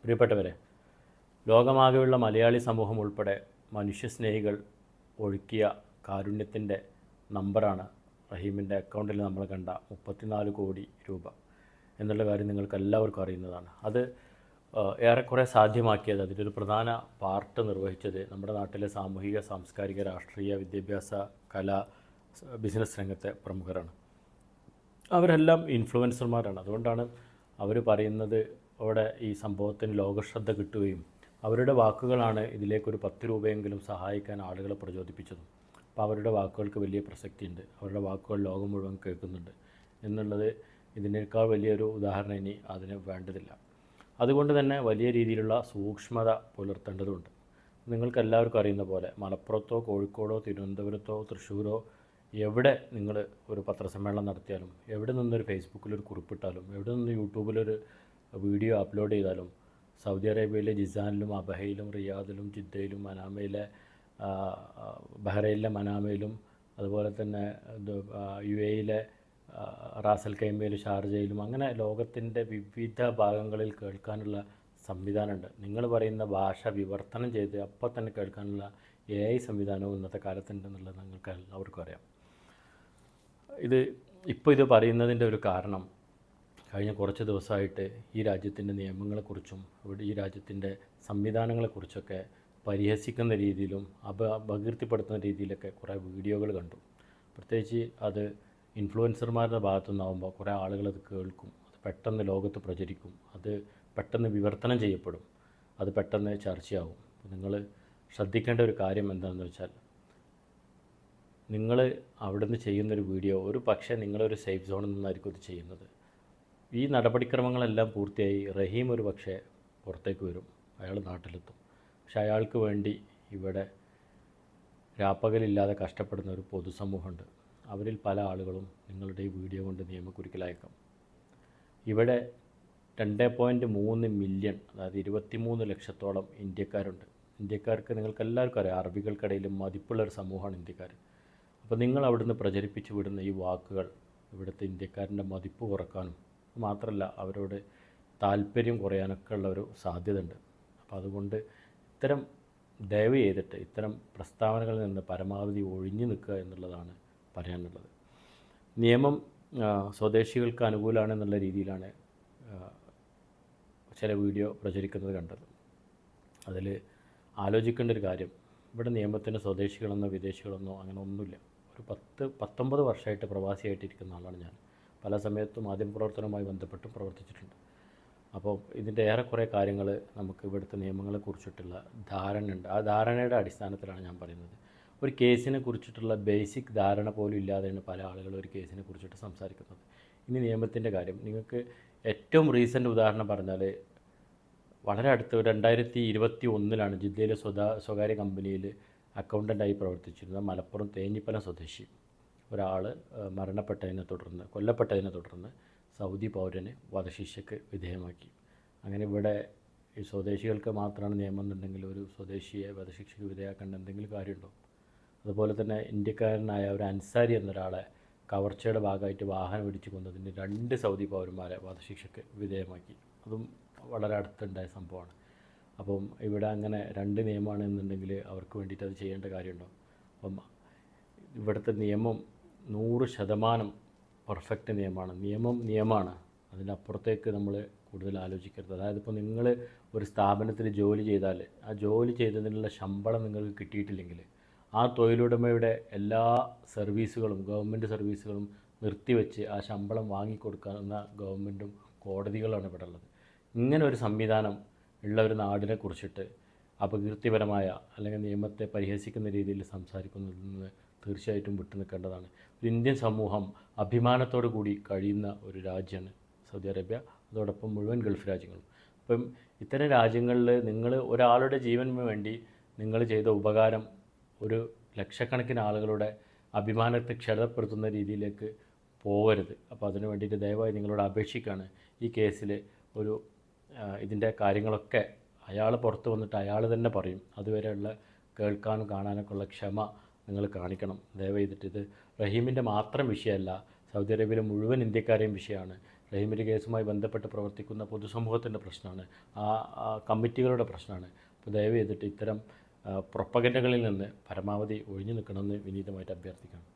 പ്രിയപ്പെട്ടവരെ, ലോകമാകെയുള്ള മലയാളി സമൂഹം ഉൾപ്പെടെ മനുഷ്യസ്നേഹികൾ ഒഴുക്കിയ കാരുണ്യത്തിൻ്റെ നമ്പറാണ് റഹീമിൻ്റെ അക്കൗണ്ടിൽ നമ്മൾ കണ്ട 34 കോടി രൂപ എന്നുള്ള കാര്യം നിങ്ങൾക്ക് എല്ലാവർക്കും അറിയുന്നതാണ്. അത് ഏറെക്കുറെ സാധ്യമാക്കിയത്, അതിലൊരു പ്രധാന പാർട്ട് നിർവഹിച്ചത് നമ്മുടെ നാട്ടിലെ സാമൂഹിക, സാംസ്കാരിക, രാഷ്ട്രീയ, വിദ്യാഭ്യാസ, കല, ബിസിനസ് രംഗത്തെ പ്രമുഖരാണ്. അവരെല്ലാം ഇൻഫ്ലുവൻസർമാരാണ്. അതുകൊണ്ടാണ് അവർ പറയുന്നത് അവിടെ ഈ സംഭവത്തിന് ലോകശ്രദ്ധ കിട്ടുകയും അവരുടെ വാക്കുകളാണ് ഇതിലേക്കൊരു 10 രൂപയെങ്കിലും സഹായിക്കാൻ ആളുകളെ പ്രചോദിപ്പിച്ചതും. അപ്പോൾ അവരുടെ വാക്കുകൾക്ക് വലിയ പ്രസക്തിയുണ്ട്, അവരുടെ വാക്കുകൾ ലോകം മുഴുവൻ കേൾക്കുന്നുണ്ട് എന്നുള്ളത് ഇതിനേക്കാൾ വലിയൊരു ഉദാഹരണം ഇനി അതിന് വേണ്ടതില്ല. അതുകൊണ്ട് തന്നെ വലിയ രീതിയിലുള്ള സൂക്ഷ്മത പുലർത്തേണ്ടതുണ്ട്. നിങ്ങൾക്കെല്ലാവർക്കും അറിയുന്ന പോലെ മലപ്പുറത്തോ കോഴിക്കോടോ തിരുവനന്തപുരത്തോ തൃശ്ശൂരോ എവിടെ നിങ്ങൾ ഒരു പത്രസമ്മേളനം നടത്തിയാലും, എവിടെ നിന്നൊരു ഫേസ്ബുക്കിലൊരു കുറിപ്പിട്ടാലും, എവിടെ നിന്ന് യൂട്യൂബിലൊരു വീഡിയോ അപ്ലോഡ് ചെയ്താലും, സൗദി അറേബ്യയിലെ ജിസാനിലും അബഹയിലും റിയാദിലും ജിദ്ദയിലും മനാമയിലെ ബഹ്റൈനിലെ മനാമയിലും അതുപോലെ തന്നെ UAE റാസൽ കൈമയിലും ഷാർജയിലും അങ്ങനെ ലോകത്തിൻ്റെ വിവിധ ഭാഗങ്ങളിൽ കേൾക്കാനുള്ള സംവിധാനമുണ്ട്. നിങ്ങൾ പറയുന്ന ഭാഷ വിവർത്തനം ചെയ്ത് അപ്പോൾ തന്നെ കേൾക്കാനുള്ള AI സംവിധാനവും ഇന്നത്തെ കാലത്തുണ്ടെന്നുള്ളത് നിങ്ങൾക്ക് എല്ലാവർക്കും അറിയാം. ഇത് പറയുന്നതിൻ്റെ ഒരു കാരണം, കഴിഞ്ഞ കുറച്ച് ദിവസമായിട്ട് ഈ രാജ്യത്തിൻ്റെ നിയമങ്ങളെക്കുറിച്ചും ഈ രാജ്യത്തിൻ്റെ സംവിധാനങ്ങളെക്കുറിച്ചൊക്കെ പരിഹസിക്കുന്ന രീതിയിലും അപകീർത്തിപ്പെടുത്തുന്ന രീതിയിലൊക്കെ കുറേ വീഡിയോകൾ കണ്ടു. പ്രത്യേകിച്ച് അത് ഇൻഫ്ലുവൻസർമാരുടെ ഭാഗത്തുനിന്നാകുമ്പോൾ കുറേ ആളുകളത് കേൾക്കും, അത് പെട്ടെന്ന് ലോകത്ത് പ്രചരിക്കും, അത് പെട്ടെന്ന് വിവർത്തനം ചെയ്യപ്പെടും, അത് പെട്ടെന്ന് ചർച്ചയാവും. നിങ്ങൾ ശ്രദ്ധിക്കേണ്ട ഒരു കാര്യം എന്താണെന്ന് വെച്ചാൽ, നിങ്ങൾ അവിടുന്ന് ചെയ്യുന്നൊരു വീഡിയോ ഒരു പക്ഷേ നിങ്ങളൊരു സേഫ് സോണിൽ നിന്നായിരിക്കും ഇത് ചെയ്യുന്നത്. ഈ നടപടിക്രമങ്ങളെല്ലാം പൂർത്തിയായി റഹീം ഒരു പക്ഷേ പുറത്തേക്ക് വരും, അയാൾ നാട്ടിലെത്തും. പക്ഷെ അയാൾക്ക് വേണ്ടി ഇവിടെ രാപ്പകലില്ലാതെ കഷ്ടപ്പെടുന്ന ഒരു പൊതുസമൂഹമുണ്ട്. അവരിൽ പല ആളുകളും നിങ്ങളുടെ ഈ വീഡിയോ കൊണ്ട് നിയമക്കുരുക്കിലയക്കാം. ഇവിടെ 2.3 മില്യൺ, അതായത് 23 ലക്ഷത്തോളം ഇന്ത്യക്കാരുണ്ട്. ഇന്ത്യക്കാർക്ക് നിങ്ങൾക്കെല്ലാവർക്കും അറിയാം, അറബികൾക്കിടയിലും മതിപ്പുള്ളൊരു സമൂഹമാണ് ഇന്ത്യക്കാർ. അപ്പോൾ നിങ്ങൾ അവിടുന്ന് പ്രചരിപ്പിച്ചു വിടുന്ന ഈ വാക്കുകൾ ഇവിടുത്തെ ഇന്ത്യക്കാരൻ്റെ മതിപ്പ് കുറക്കാനും മാത്രമല്ല അവരോട് താല്പര്യം കുറയാനൊക്കെ ഉള്ളൊരു സാധ്യത ഉണ്ട്. അപ്പോൾ അതുകൊണ്ട് ദയവ് ചെയ്തിട്ട് ഇത്തരം പ്രസ്താവനകളിൽ നിന്ന് പരമാവധി ഒഴിഞ്ഞു നിൽക്കുക എന്നുള്ളതാണ് പറയാനുള്ളത്. നിയമം സ്വദേശികൾക്ക് അനുകൂലമാണെന്നുള്ള രീതിയിലാണ് ചില വീഡിയോ പ്രചരിക്കുന്നത് കണ്ടത്. അതിൽ ആലോചിക്കേണ്ട ഒരു കാര്യം, ഇവിടെ നിയമത്തിന് സ്വദേശികളെന്നോ വിദേശികളെന്നോ അങ്ങനെ ഒന്നുമില്ല. ഒരു 19 വർഷമായിട്ട് പ്രവാസിയായിട്ടിരിക്കുന്ന ആളാണ് ഞാൻ. പല സമയത്തും മാധ്യമപ്രവർത്തനവുമായി ബന്ധപ്പെട്ടും പ്രവർത്തിച്ചിട്ടുണ്ട്. അപ്പോൾ ഇതിൻ്റെ ഏറെക്കുറെ കാര്യങ്ങൾ നമുക്ക് ഇവിടുത്തെ നിയമങ്ങളെക്കുറിച്ചിട്ടുള്ള ധാരണയുണ്ട്. ആ ധാരണയുടെ അടിസ്ഥാനത്തിലാണ് ഞാൻ പറയുന്നത്. ഒരു കേസിനെ കുറിച്ചിട്ടുള്ള ബേസിക് ധാരണ പോലും ഇല്ലാതെയാണ് പല ആളുകളും ഒരു കേസിനെ കുറിച്ചിട്ട് സംസാരിക്കുന്നത്. ഇനി നിയമത്തിൻ്റെ കാര്യം, നിങ്ങൾക്ക് ഏറ്റവും റീസെൻ്റ് ഉദാഹരണം പറഞ്ഞാൽ, വളരെ അടുത്ത് 2021 ജിദ്ദയിലെ സ്വകാര്യ കമ്പനിയിൽ അക്കൗണ്ടൻ്റായി പ്രവർത്തിച്ചിരുന്ന മലപ്പുറം തേഞ്ഞിപ്പലം സ്വദേശി ഒരാൾ കൊല്ലപ്പെട്ടതിനെ തുടർന്ന് സൗദി പൗരന് വധശിക്ഷയ്ക്ക് വിധേയമാക്കി. അങ്ങനെ ഇവിടെ ഈ സ്വദേശികൾക്ക് മാത്രമാണ് നിയമം എന്നുണ്ടെങ്കിൽ ഒരു സ്വദേശിയെ വധശിക്ഷയ്ക്ക് വിധേയമാക്കേണ്ട എന്തെങ്കിലും കാര്യമുണ്ടോ? അതുപോലെ തന്നെ ഇന്ത്യക്കാരനായ ഒരു അൻസാരി എന്നൊരാളെ കവർച്ചയുടെ ഭാഗമായിട്ട് വാഹനം ഇടിച്ചു കൊന്നതിന് 2 സൗദി പൗരന്മാരെ വധശിക്ഷയ്ക്ക് വിധേയമാക്കി. അതും വളരെ അടുത്തുണ്ടായ സംഭവമാണ്. അപ്പം ഇവിടെ അങ്ങനെ 2 നിയമമാണ് എന്നുണ്ടെങ്കിൽ അവർക്ക് വേണ്ടിയിട്ട് അത് ചെയ്യേണ്ട കാര്യമുണ്ടോ? അപ്പം ഇവിടുത്തെ നിയമം 100% പെർഫെക്റ്റ് നിയമമാണ്. നിയമമാണ്, അതിനപ്പുറത്തേക്ക് നമ്മൾ കൂടുതൽ ആലോചിക്കരുത്. അതായത് ഇപ്പോൾ നിങ്ങൾ ഒരു സ്ഥാപനത്തിൽ ജോലി ചെയ്താൽ ആ ജോലി ചെയ്തതിനുള്ള ശമ്പളം നിങ്ങൾക്ക് കിട്ടിയിട്ടില്ലെങ്കിൽ ആ തൊഴിലുടമയുടെ എല്ലാ സർവീസുകളും, ഗവൺമെൻറ് സർവീസുകളും നിർത്തിവെച്ച് ആ ശമ്പളം വാങ്ങിക്കൊടുക്കാവുന്ന ഗവൺമെൻറ്റും കോടതികളാണ് ഇവിടെ ഉള്ളത്. ഇങ്ങനെ ഒരു സംവിധാനം ഉള്ള ഒരു നാടിനെ കുറിച്ചിട്ട് അപകീർത്തിപരമായ അല്ലെങ്കിൽ നിയമത്തെ പരിഹസിക്കുന്ന രീതിയിൽ സംസാരിക്കുന്നതിൽ നിന്ന് തീർച്ചയായിട്ടും വിട്ടു നിൽക്കേണ്ടതാണ്. ഒരു ഇന്ത്യൻ സമൂഹം അഭിമാനത്തോടു കൂടി കഴിയുന്ന ഒരു രാജ്യമാണ് സൗദി അറേബ്യ, അതോടൊപ്പം മുഴുവൻ ഗൾഫ് രാജ്യങ്ങളും. അപ്പം ഇത്തരം രാജ്യങ്ങളിൽ നിങ്ങൾ ഒരാളുടെ ജീവന് വേണ്ടി നിങ്ങൾ ചെയ്ത ഉപകാരം ഒരു ലക്ഷക്കണക്കിന് ആളുകളുടെ അഭിമാനത്തെ ക്ഷതപ്പെടുത്തുന്ന രീതിയിലേക്ക് പോകരുത്. അപ്പോൾ അതിനു വേണ്ടിയിട്ട് ദയവായി നിങ്ങളോട് അപേക്ഷിക്കുകയാണ്, ഈ കേസിൽ ഇതിൻ്റെ കാര്യങ്ങളൊക്കെ അയാൾ പുറത്ത് വന്നിട്ട് അയാൾ തന്നെ പറയും. അതുവരെയുള്ള കേൾക്കാനും കാണാനൊക്കെ ഉള്ള ക്ഷമ നിങ്ങൾ കാണിക്കണം. ദയവ് ചെയ്തിട്ട് ഇത് റഹീമിൻ്റെ മാത്രം വിഷയമല്ല, സൗദി അറേബ്യയിലെ മുഴുവൻ ഇന്ത്യക്കാരെയും വിഷയമാണ്. റഹീമിൻ്റെ കേസുമായി ബന്ധപ്പെട്ട് പ്രവർത്തിക്കുന്ന പൊതുസമൂഹത്തിൻ്റെ പ്രശ്നമാണ്, ആ കമ്മിറ്റികളുടെ പ്രശ്നമാണ്. അപ്പോൾ ദയവ് ചെയ്തിട്ട് ഇത്തരം പ്രൊപ്പഗൻഡകളിൽ നിന്ന് പരമാവധി ഒഴിഞ്ഞു നിൽക്കണമെന്ന് വിനീതമായിട്ട് അഭ്യർത്ഥിക്കണം.